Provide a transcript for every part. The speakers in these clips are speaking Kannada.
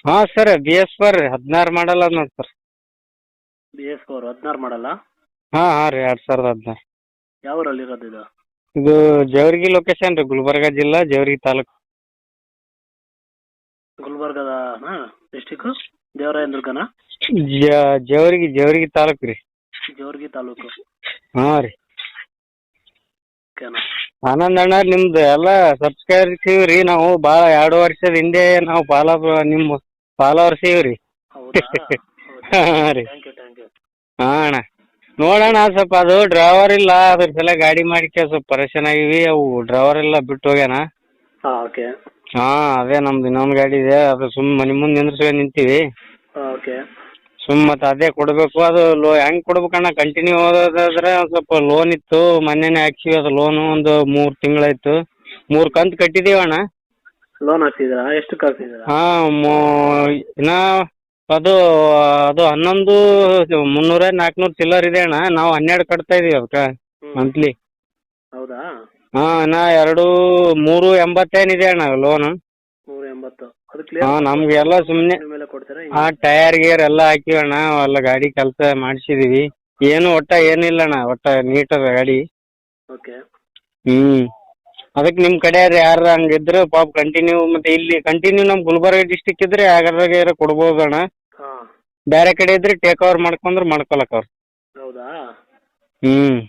ಹಾಂ ಸರ್ BS4 ರೀ 16 ಮಾಡಲ್ ಅದ ನೋಡಿ ಸರ್. BS4 16 ಮಾಡಲ್ಲ. ಹಾಂ ಹಾಂ ರೀ 2016. ಯಾವ ಊರಲ್ಲಿ ಇರೋದು ಇದು? ಇದು ಜೇವರ್ಗಿ ಲೊಕೇಶನ್ ರೀ, ಗುಲ್ಬರ್ಗ ಜಿಲ್ಲಾ ಜೇವರ್ಗಿ ತಾಲೂಕು. ಗುಲ್ಬರ್ಗದ ಡಿಸ್ಟಿಕ್ಕು ದೇವರಾಯನ ಜೇವರ್ಗಿ ತಾಲೂಕು ರೀ. ಜೇವರ್ಗಿ ತಾಲೂಕು. ಹಾಂ ರೀ. ಓಕೆನಾ. ಆನಂದ್ ಅಣ್ಣ ನಿಮ್ದು ಎಲ್ಲ ಸಬ್ಸ್ಕ್ರೈಬ್ ರೀ ನಾವು ಭಾಳ 2 ವರ್ಷದ ಹಿಂದೆ ನಾವು ನಿಮ್ಮ ಫಾಲೋವರ್ಸ್ ರೀ. ಹೌದಾ? ಹಾಂ ರೀ. Thank you. ಹಾಂ ಅಣ್ಣ ನೋಡೋಣ ಸ್ವಲ್ಪ ಅದು ಡ್ರೈವರ್ ಇಲ್ಲ, ಅದ್ರ ಸಲ ಗಾಡಿ ಮಾಡಿಕೆ ಸ್ವಲ್ಪ ಪರೇಶಾನ್ ಆಗಿವಿ. ಅವು ಡ್ರೈವರ್ ಎಲ್ಲ ಬಿಟ್ಟು ಹೋಗ್ಯಾನ. ಹಾಂ ಓಕೆ. ಹಾಂ ಅದೇ ನಮ್ದು ಇನ್ನೊಂದು ಗಾಡಿ ಇದೆ, ಅದು ಸುಮ್ಮ ಮನೆ ಮುಂದೆ ನಿಂದ್ರಿಸ್ಕೊಂಡು ನಿಂತೀವಿ. ಓಕೆ. ಮತ್ತೆ ಅದೇ ಕೊಡಬೇಕು. ಅದು ಹೆಂಗೆ ಕೊಡ್ಬೇಕಣ್ಣ? ಕಂಟಿನ್ಯೂ ಓದೋದಾದ್ರೆ ಒಂದು ಸ್ವಲ್ಪ ಲೋನ್ ಇತ್ತು, ಮೊನ್ನೆನೇ ಹಾಕ್ಸಿವಿ. ಅದು ಲೋನು ಒಂದು 3 ತಿಂಗಳಾಯ್ತು. 3 ಕಂತು ಕಟ್ಟಿದ್ದೀವಣ್ಣ. ಲೋನ್ ಹಾಕ್ಸಿದ್ದೀರಾ? ಎಷ್ಟಕ್ಕೆ ಹಾಕ್ಸಿದ್ದೀರಾ? ಹಾಂ ಇನ್ನ ಅದು 11 300 400 ಚಿಲ್ಲರ್ ಇದೆ ಅಣ್ಣ. ನಾವು 12 ಕಟ್ತಾ ಇದೀವಿ ಅದಕ್ಕೆ ಮಂತ್ಲಿ. ಹೌದಾ? ಹಾಂ ಇನ್ನ 380 ಇದೆ ಅಣ್ಣ ಲೋನು. 380. ಅದು ಹಾಂ ನಮ್ಗೆ ಎಲ್ಲ ಸುಮ್ಮನೆ ಮೇಲೆ ಕೊಡ್ತೀರಾ? ಟೈರ್ ಗೀರ್ ಎಲ್ಲ ಹಾಕಿವಣ್ಣ, ಎಲ್ಲ ಗಾಡಿ ಕೆಲಸ ಮಾಡಿಸಿದೀವಿ. ಏನು ಏನಿಲ್ಲ ಅಣ್ಣ, ನೀಟ್ ಅದ ಗಾಡಿ. ಓಕೆ. ಅದಕ್ಕೆ ನಿಮ್ಮ ಕಡೆ ಯಾರು ಹಂಗಿದ್ರೆ ಪಾಪ ಕಂಟಿನ್ಯೂ, ಮತ್ತೆ ಇಲ್ಲಿ ಕಂಟಿನ್ಯೂ ನಮ್ಮ ಗುಲ್ಬರ್ಗ ಡಿಸ್ಟಿಕ್ ಇದ್ರೆ ಯಾವ್ದಾರ ಕೊಡ್ಬೋದು ಅಣ್ಣ. ಹಾಂ. ಬೇರೆ ಕಡೆ ಇದ್ರೆ ಟೇಕ್ ಓವರ್ ಮಾಡ್ಕೊಳಕ್ ಅವ್ರು. ಹೌದಾ? ಹ್ಮ್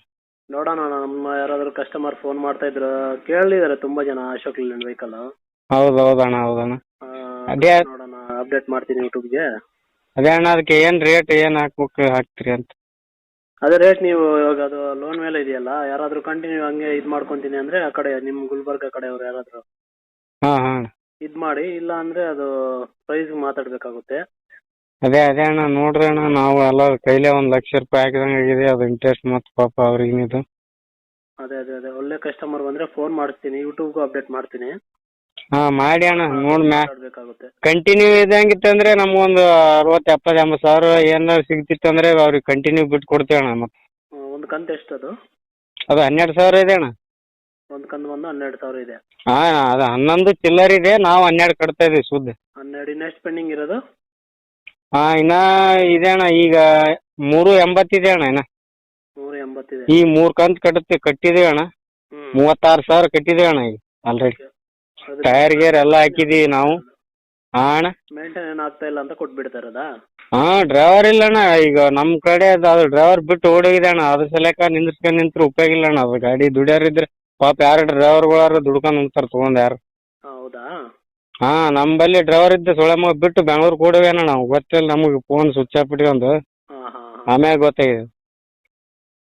ನೋಡೋಣ. ನಮ್ಮ ಯಾರಾದರೂ ಕಸ್ಟಮರ್ ಫೋನ್ ಮಾಡ್ತಾ ಇದ್ರು, ಕೇಳಿದ್ದಾರೆ ತುಂಬಾ ಜನ ಅಶೋಕ್ ಲೇಲ್ಯಾಂಡ್ ವೆಹಿಕಲ್. ಹೌದಣ್ಣ. ಅದೇ ನೋಡೋಣ, ಅಪ್ಡೇಟ್ ಮಾಡ್ತೀನಿ ಯೂಟ್ಯೂಬ್ಗೆ. ಅದೇ ಅಣ್ಣ, ಅದಕ್ಕೆ ಏನು ರೇಟ್ ಏನು ಹಾಕ್ತೀರಿ ಅಂತ. ಅದೇ ರೇಟ್ ನೀವು ಇವಾಗ ಅದು ಲೋನ್ ಮೇಲೆ ಇದೆಯಲ್ಲ, ಯಾರಾದರೂ ಕಂಟಿನ್ಯೂ ಹಂಗೆ ಇದು ಮಾಡ್ಕೊತೀನಿ ಅಂದರೆ ಆ ಕಡೆ ನಿಮ್ಮ ಗುಲ್ಬರ್ಗ ಕಡೆಯವ್ರು ಯಾರಾದರೂ ಹಾಂ ಇದು ಮಾಡಿ, ಇಲ್ಲ ಅಂದರೆ ಅದು ಪ್ರೈಸ್ ಮಾತಾಡಬೇಕಾಗುತ್ತೆ. ಅದೇ ಅಣ್ಣ ನೋಡ್ರಿ ಅಣ್ಣ, ನಾವು ಎಲ್ಲ ಕೈಲೇ 1 ಲಕ್ಷ ರೂಪಾಯಿ ಹಾಕಿದಂಗೆ ಆಗಿದೆ. ಅದು ಇಂಟ್ರೆಸ್ಟ್ ಮತ್ತು ಪಾಪ ಅವ್ರಿಗಿನಿದು. ಅದೇ ಒಳ್ಳೆ ಕಸ್ಟಮರ್ ಬಂದರೆ ಫೋನ್ ಮಾಡಿಸ್ತೀನಿ, ಯೂಟ್ಯೂಬ್ಗೂ ಅಪ್ಡೇಟ್ ಮಾಡ್ತೀನಿ. ಹಾಂ ಮಾಡಿ ಅಣ್ಣ. ನೋಡಿ ಮಾತಾಡಬೇಕಾಗುತ್ತೆ. ಕಂಟಿನ್ಯೂ ಇದಂಗಿತ್ತಂದ್ರೆ ನಮ್ಗೊಂದು 60 70 80 ಸಾವಿರ ಏನಾರು ಸಿಗ್ತಿತ್ತಂದ್ರೆ ಅವ್ರಿಗೆ ಕಂಟಿನ್ಯೂ ಬಿಟ್ಟು ಕೊಡ್ತೀವಿ ಅಣ್ಣ. ಮತ್ತೆ ಒಂದು ಕಂತು ಎಷ್ಟು ಅದು? ಅದು 12 ಸಾವಿರ ಇದೆ ಅಣ್ಣ. ಒಂದು ಕಂತು ಬಂದು 12,000 ಇದೆ. ಹಾಂ ಅದು 11 ಚಿಲ್ಲರ್ ಇದೆ, ನಾವು 12 ಕಟ್ತಾ ಇದೀವಿ ಸುದ್ದ. 12. ಇನ್ನು ಎಷ್ಟು ಪೆಂಡಿಂಗ್ ಇರೋದು? ಹಾಂ ಇನ್ನ ಇದೆ ಅಣ್ಣ, ಈಗ 380 ಇದೆ ಅಣ್ಣ. ಇನ್ನ 380 ಇದೆ. ಈ 3 ಕಂತು ಕಟ್ಟಿದೀವಿ ಅಣ್ಣ. 36 ಸಾವಿರ ಕಟ್ಟಿದೀವಿ ಅಣ್ಣ ಈಗ ಆಲ್ರೆಡಿ. ಟೈರ್ ಗೇರ್ ಎಲ್ಲ ಹಾಕಿದೀವಿ ನಾವು. ಹಾಂ ಅಣ್ಣ. ಮೇಂಟೈನ್ ಆಗ್ತಾ ಇಲ್ಲ ಅಂತ ಕೊಟ್ಬಿಡ್ತಾರದಾ? ಹಾಂ ಡ್ರೈವರ್ ಇಲ್ಲ ಅಣ್ಣ. ಈಗ ನಮ್ಮ ಕಡೆ ಅದು ಡ್ರೈವರ್ ಬಿಟ್ಟು ಓಡೋಗಿದೆ ಅಣ್ಣ. ಅದ್ರ ಸಲಕ ನಿಂತ್ರು ಉಪಯೋಗ ಇಲ್ಲ ಅಣ್ಣ. ಅದು ಗಾಡಿ ದುಡಿಯೋರಿದ್ರೆ ಪಾಪ ಯಾರು ಡ್ರೈವರ್ಗಳಾರು ದುಡ್ಕೊಂಡು ಹೋಗ್ತಾರೆ ತೊಗೊಂಡು ಯಾರು. ಹೌದಾ? ಹಾಂ ನಮ್ಮಲ್ಲಿ ಡ್ರೈವರ್ ಇದ್ದ ಸೊಳ್ಳೆ ಬಿಟ್ಟು ಬೆಂಗಳೂರು ಕೂಡವೇನ ನಾವು ಗೊತ್ತಿಲ್ಲ. ನಮಗೆ ಫೋನ್ ಸ್ವಿಚ್ ಆಫ್ ಇಟ್ಕೊಂಡು ಆಮ್ಯಾಗ ಗೊತ್ತಾಗಿದೆ.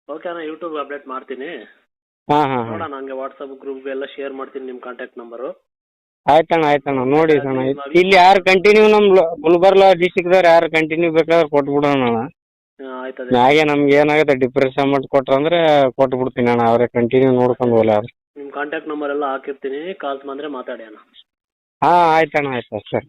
ಓಕೆ ಅಣ್ಣ, ಯೂಟ್ಯೂಬ್ ಅಪ್ಡೇಟ್ ಮಾಡ್ತೀನಿ. ಹಾಂ ನೋಡೋಣ, ಹಂಗೆ ವಾಟ್ಸಪ್ ಗ್ರೂಪ್ಗೆ ಎಲ್ಲ ಶೇರ್ ಮಾಡ್ತೀನಿ ನಿಮ್ಮ ಕಾಂಟ್ಯಾಕ್ಟ್ ನಂಬರು. ಆಯ್ತಣ್ಣ ನೋಡಿ ಅಣ್ಣ. ಇಲ್ಲಿ ಯಾರು ಕಂಟಿನ್ಯೂ ನಮ್ಮ ಗುಲ್ಬರ್ಗ ಡಿಸ್ಟಿಕ್ದವ್ರು ಯಾರು ಕಂಟಿನ್ಯೂ ಬೇಕಾದ್ರೆ ಕೊಟ್ಬಿಡೋಣ ಅಣ್ಣ. ಆಯ್ತದೆ. ಹಾಗೆ ನಮ್ಗೆ ಏನಾಗುತ್ತೆ ಡಿಪ್ರೆಸ್ ಅಮೌಂಟ್ ಕೊಟ್ರಂದ್ರೆ ಕೊಟ್ಬಿಡ್ತೀನಿ ಅಣ್ಣ. ಅವರೇ ಕಂಟಿನ್ಯೂ ನೋಡ್ಕೊಂಡು ಹೋಗ್ಲಿ ಅವ್ರು. ನಿಮ್ಮ ಕಾಂಟ್ಯಾಕ್ಟ್ ನಂಬರ್ ಎಲ್ಲ ಹಾಕಿರ್ತೀನಿ, ಕಾಲ್ಸ್ ಬಂದರೆ ಮಾತಾಡಿ ಅಣ್ಣ. ಹಾಂ ಆಯ್ತಣ್ಣ, ಆಯ್ತು ಸರಿ.